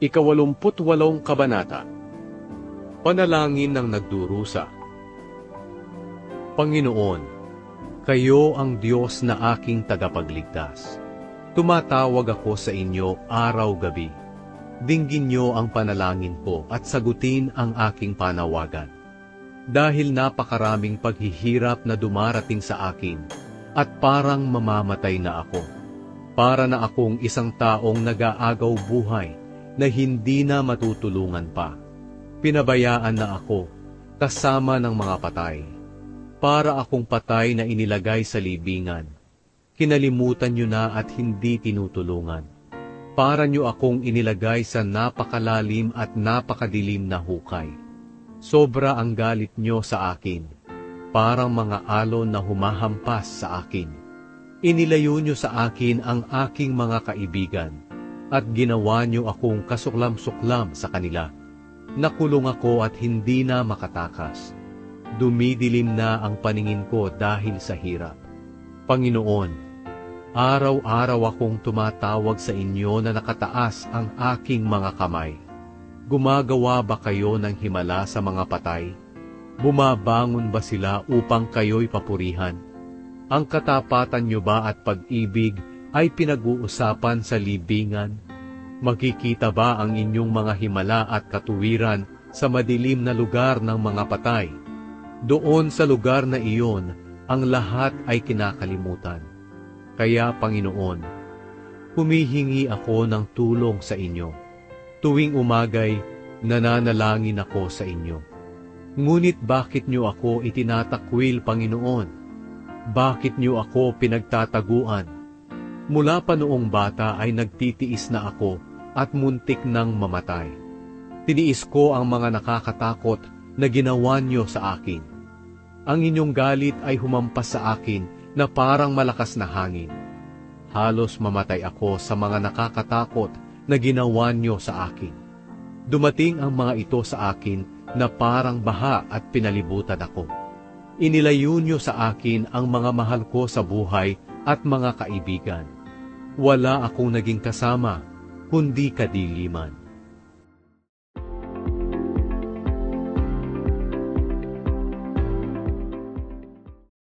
Ika-88 Kabanata. Panalangin ng nagdurusa. Panginoon, kayo ang Diyos na aking tagapagligtas. Tumatawag ako sa inyo araw-gabi. Dinggin niyo ang panalangin ko at sagutin ang aking panawagan. Dahil napakaraming paghihirap na dumarating sa akin at parang mamamatay na ako. Para na akong isang taong nag-aagaw buhay na hindi na matutulungan pa. Pinabayaan na ako, kasama ng mga patay. Para akong patay na inilagay sa libingan. Kinalimutan niyo na at hindi tinutulungan. Para niyo akong inilagay sa napakalalim at napakadilim na hukay. Sobra ang galit niyo sa akin, parang mga alon na humahampas sa akin. Inilayo niyo sa akin ang aking mga kaibigan, at ginawa niyo akong kasuklam-suklam sa kanila. Nakulong ako at hindi na makatakas. Dumidilim na ang paningin ko dahil sa hirap. Panginoon, araw-araw akong tumatawag sa inyo na nakataas ang aking mga kamay. Gumagawa ba kayo ng himala sa mga patay? Bumabangon ba sila upang kayo'y papurihan? Ang katapatan niyo ba at pag-ibig ay pinag-uusapan sa libingan? Makikita ba ang inyong mga himala at katuwiran sa madilim na lugar ng mga patay? Doon sa lugar na iyon, ang lahat ay kinakalimutan. Kaya, Panginoon, humihingi ako ng tulong sa inyo. Tuwing umagay, nananalangin ako sa inyo. Ngunit bakit niyo ako itinatakwil, Panginoon? Bakit niyo ako pinagtataguan? Mula pa noong bata ay nagtitiis na ako at muntik nang mamatay. Tiniis ko ang mga nakakatakot na ginawa niyo sa akin. Ang inyong galit ay humampas sa akin na parang malakas na hangin. Halos mamatay ako sa mga nakakatakot na ginawa niyo sa akin. Dumating ang mga ito sa akin na parang baha at pinalibutan ako. Inilayo niyo sa akin ang mga mahal ko sa buhay at mga kaibigan. Wala akong naging kasama, kundi kadiliman.